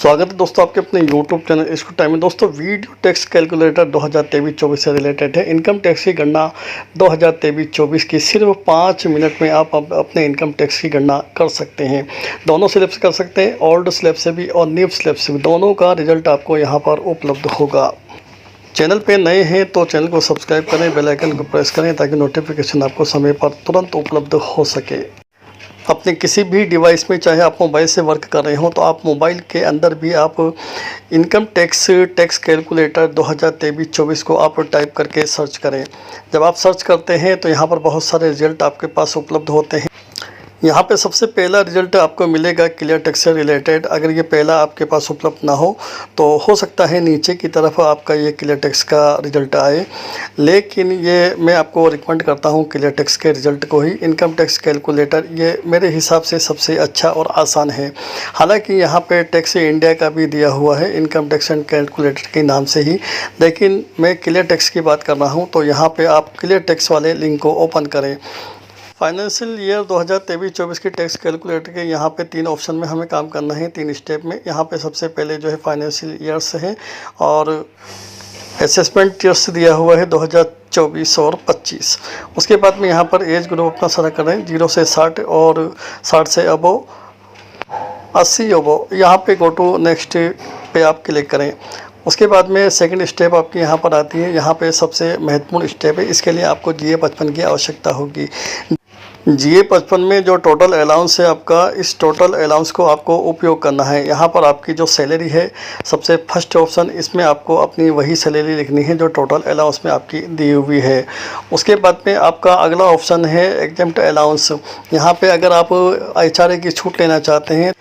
स्वागत है दोस्तों आपके अपने YouTube चैनल इसको टाइम में। दोस्तों वीडियो टैक्स कैलकुलेटर 2023-24 से रिलेटेड है। इनकम टैक्स की गणना 2023-24 की सिर्फ 5 मिनट में आप अपने इनकम टैक्स की गणना कर सकते हैं। दोनों स्लैब से कर सकते हैं, ओल्ड स्लैब से भी और न्यू स्लैब से भी। दोनों का रिजल्ट आपको यहाँ पर उपलब्ध होगा। चैनल पे नए हैं तो चैनल को सब्सक्राइब करें, बेल आइकन को प्रेस करें ताकि नोटिफिकेशन आपको समय पर तुरंत उपलब्ध हो सके। अपने किसी भी डिवाइस में, चाहे आप मोबाइल से वर्क कर रहे हो तो आप मोबाइल के अंदर भी आप इनकम टैक्स कैलकुलेटर 2023-24 को आप टाइप करके सर्च करें। जब आप सर्च करते हैं तो यहाँ पर बहुत सारे रिजल्ट आपके पास उपलब्ध होते हैं। यहाँ पे सबसे पहला रिजल्ट आपको मिलेगा क्लियर टैक्स से रिलेटेड। अगर ये पहला आपके पास उपलब्ध ना हो तो हो सकता है नीचे की तरफ आपका ये क्लियर टैक्स का रिजल्ट आए, लेकिन ये मैं आपको रिकमेंड करता हूँ क्लियर टैक्स के रिजल्ट को ही। इनकम टैक्स कैलकुलेटर ये मेरे हिसाब से सबसे अच्छा और आसान है। हालांकि यहाँ पे टैक्स इंडिया का भी दिया हुआ है इनकम टैक्स एंड कैलकुलेटर के नाम से ही, लेकिन मैं क्लियर टैक्स की बात कर रहा हूँ। तो यहाँ पर आप क्लियर टैक्स वाले लिंक को ओपन करें। फाइनेंशियल ईयर 2023-24 की टैक्स कैलकुलेटर के यहाँ पे 3 ऑप्शन में हमें काम करना है, 3 स्टेप में। यहाँ पे सबसे पहले जो है फाइनेंशियल ईयर्स है और असेसमेंट ईयर्स दिया हुआ है 2024 और 25। उसके बाद में यहाँ पर एज ग्रुप अपना सारा करें 0 से 60 और 60 से अबो 80 अबो। यहाँ पे गो टू नेक्स्ट पे आप क्लिक करें। उसके बाद में सेकंड स्टेप आपकी यहाँ पर आती है। यहाँ पे सबसे महत्वपूर्ण स्टेप है, इसके लिए आपको GA 55 की आवश्यकता होगी। GA 55 में जो टोटल अलाउंस है आपका, इस टोटल अलाउंस को आपको उपयोग करना है। यहाँ पर आपकी जो सैलरी है, सबसे फर्स्ट ऑप्शन, इसमें आपको अपनी वही सैलरी लिखनी है जो टोटल अलाउंस में आपकी दी हुई है। उसके बाद में आपका अगला ऑप्शन है एग्जेम्प्ट अलाउंस। यहाँ पे अगर आप HRA की छूट लेना चाहते हैं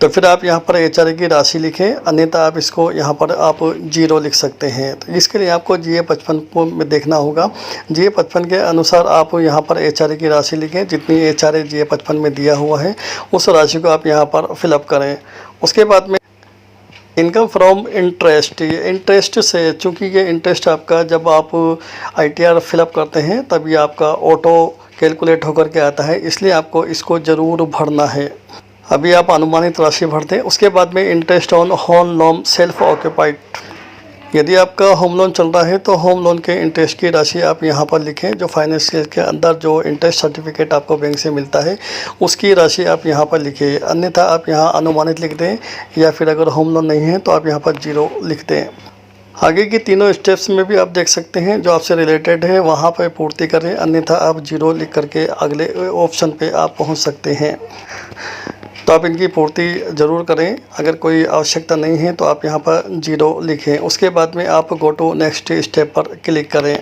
तो फिर आप यहाँ पर HRA की राशि लिखें, अन्यथा आप इसको यहाँ पर आप 0 लिख सकते हैं। तो इसके लिए आपको GA 55 को में देखना होगा। GA 55 के अनुसार आप यहाँ पर HRA की राशि लिखें। जितनी HRA GA 55 में दिया हुआ है उस राशि को आप यहाँ पर फिलअप करें। उसके बाद में इनकम फ्रॉम इंटरेस्ट, ये इंटरेस्ट से, चूँकि ये इंटरेस्ट आपका जब आप ITR फिलअप करते हैं तभी आपका ऑटो कैलकुलेट होकर के आता है, इसलिए आपको इसको ज़रूर भरना है। अभी आप अनुमानित राशि भर दें। उसके बाद में interest on home loan self occupied, यदि आपका होम लोन चल रहा है तो होम लोन के इंटरेस्ट की राशि आप यहाँ पर लिखें। जो फाइनेंशियल के अंदर जो इंटरेस्ट सर्टिफिकेट आपको बैंक से मिलता है उसकी राशि आप यहाँ पर लिखिए, अन्यथा आप यहाँ अनुमानित लिख दें, या फिर अगर होम लोन नहीं है तो आप यहाँ पर 0 लिख दें। आगे की तीनों स्टेप्स में भी आप देख सकते हैं जो आपसे रिलेटेड है वहाँ पर पूर्ति करें, अन्यथा आप 0 लिख करके अगले ऑप्शन पे आप पहुँच सकते हैं। तो आप इनकी पूर्ति ज़रूर करें। अगर कोई आवश्यकता नहीं है तो आप यहाँ पर 0 लिखें। उसके बाद में आप गो टू नेक्स्ट स्टेप पर क्लिक करें।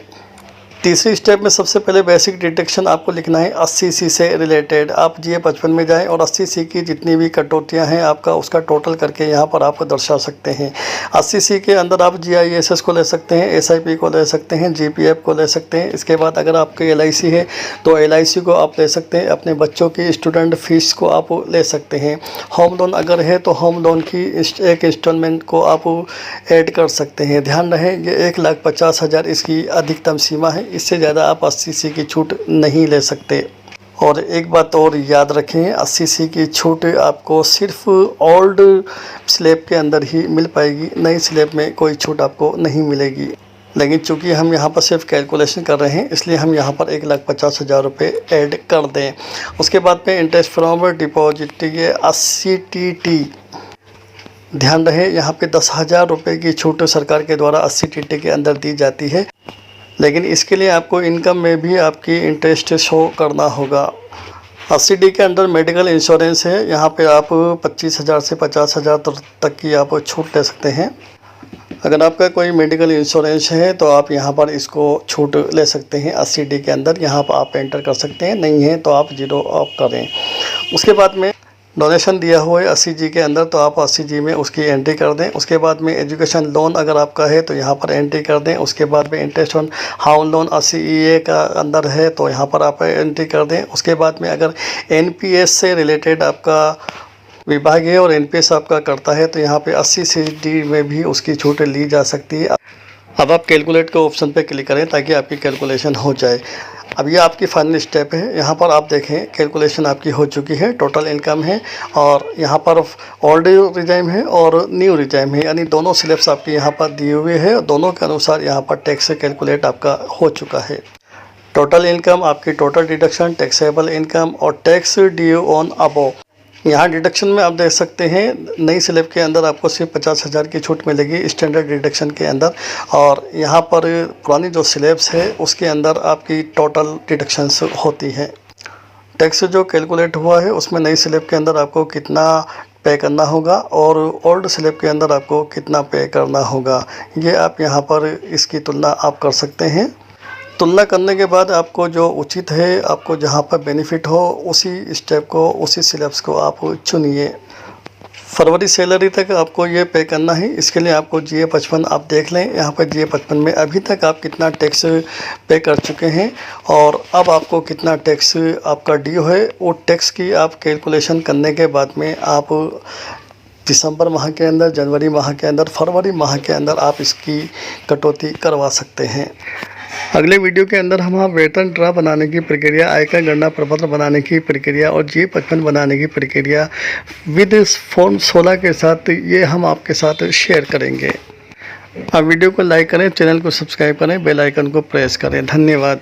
तीसरी स्टेप में सबसे पहले बेसिक डिडक्शन आपको लिखना है 80C से रिलेटेड। आप GA 55 में जाएं और 80C की जितनी भी कटौतियां हैं आपका उसका टोटल करके यहाँ पर आप दर्शा सकते हैं। 80C के अंदर आप GISS को ले सकते हैं, SIP को ले सकते हैं, GPF को ले सकते हैं। इसके बाद अगर आपके LIC है तो LIC को आप ले सकते हैं। अपने बच्चों की स्टूडेंट फीस को आप ले सकते हैं। होम लोन अगर है तो होम लोन की एक इंस्टॉलमेंट को आप ऐड कर सकते हैं। ध्यान रहे ये 1,50,000 इसकी अधिकतम सीमा है, इससे ज़्यादा आप 80C की छूट नहीं ले सकते। और एक बात और याद रखें, 80C की छूट आपको सिर्फ ओल्ड स्लैब के अंदर ही मिल पाएगी, नई स्लैब में कोई छूट आपको नहीं मिलेगी। लेकिन चूंकि हम यहाँ पर सिर्फ कैलकुलेशन कर रहे हैं इसलिए हम यहाँ पर 1,50,000 रुपये ऐड कर दें। उसके बाद में इंटरेस्ट फ्रॉम डिपॉजिट, ये 80TT, ध्यान रहे यहाँ पे 10,000 रुपये की छूट सरकार के द्वारा 80TT के अंदर दी जाती है, लेकिन इसके लिए आपको इनकम में भी आपकी इंटरेस्ट शो करना होगा। 80D के अंदर मेडिकल इंश्योरेंस है, यहाँ पे आप 25,000 से 50,000 तक की आप छूट ले सकते हैं। अगर आपका कोई मेडिकल इंश्योरेंस है तो आप यहाँ पर इसको छूट ले सकते हैं 80D के अंदर, यहाँ पर आप एंटर कर सकते हैं। नहीं है तो आप 0 ऑफ करें। उसके बाद में डोनेशन दिया हुआ है 80G के अंदर तो आप 80G में उसकी एंट्री कर दें। उसके बाद में एजुकेशन लोन अगर आपका है तो यहाँ पर एंट्री कर दें। उसके बाद में interest on house loan 80EA का अंदर है तो यहाँ पर आप एंट्री कर दें। उसके बाद में अगर NPS से रिलेटेड आपका विभाग है और NPS आपका करता है तो यहाँ पे 80CD में भी उसकी छूट ली जा सकती है। अब आप कैलकुलेट के ऑप्शन पे क्लिक करें ताकि आपकी कैलकुलेशन हो जाए। अब ये आपकी फाइनल स्टेप है। यहाँ पर आप देखें कैलकुलेशन आपकी हो चुकी है, टोटल इनकम है और यहाँ पर ओल्ड रिजाइम है और न्यू रिजाइम है, यानी दोनों स्लैब्स आपके यहाँ पर दिए हुए हैं और दोनों के अनुसार यहाँ पर टैक्स कैलकुलेट आपका हो चुका है। टोटल इनकम, आपकी टोटल डिडक्शन, टैक्सेबल इनकम और टैक्स ड्यू ऑन अबव। यहाँ डिडक्शन में आप देख सकते हैं नई स्लैब के अंदर आपको सिर्फ 50,000 की छूट मिलेगी स्टैंडर्ड डिडक्शन के अंदर, और यहाँ पर पुरानी जो स्लैब्स है उसके अंदर आपकी टोटल डिडक्शंस होती हैं। टैक्स जो कैलकुलेट हुआ है उसमें नई स्लैब के अंदर आपको कितना पे करना होगा और ओल्ड स्लैब के अंदर आपको कितना पे करना होगा, ये आप यहाँ पर इसकी तुलना आप कर सकते हैं। तुलना करने के बाद आपको जो उचित है, आपको जहाँ पर बेनिफिट हो, उसी स्टेप को, उसी स्लैब्स को आप चुनिए। फरवरी सैलरी तक आपको ये पे करना है। इसके लिए आपको GA 55 आप देख लें। यहाँ पर GA 55 में अभी तक आप कितना टैक्स पे कर चुके हैं और अब आपको कितना टैक्स आपका ड्यू है, वो टैक्स की आप कैलकुलेशन करने के बाद में आप दिसंबर माह के अंदर, जनवरी माह के अंदर, फरवरी माह के अंदर आप इसकी कटौती करवा सकते हैं। अगले वीडियो के अंदर हम वेतन ड्रा बनाने की प्रक्रिया, आयकर गणना प्रपत्र बनाने की प्रक्रिया और GA 55 बनाने की प्रक्रिया विद फॉर्म 16 के साथ ये हम आपके साथ शेयर करेंगे। आप वीडियो को लाइक करें, चैनल को सब्सक्राइब करें, बेल आइकन को प्रेस करें। धन्यवाद।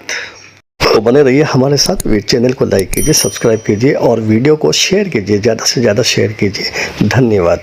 तो बने रहिए हमारे साथ, चैनल को लाइक कीजिए, सब्सक्राइब कीजिए और वीडियो को शेयर कीजिए, ज़्यादा से ज़्यादा शेयर कीजिए। धन्यवाद।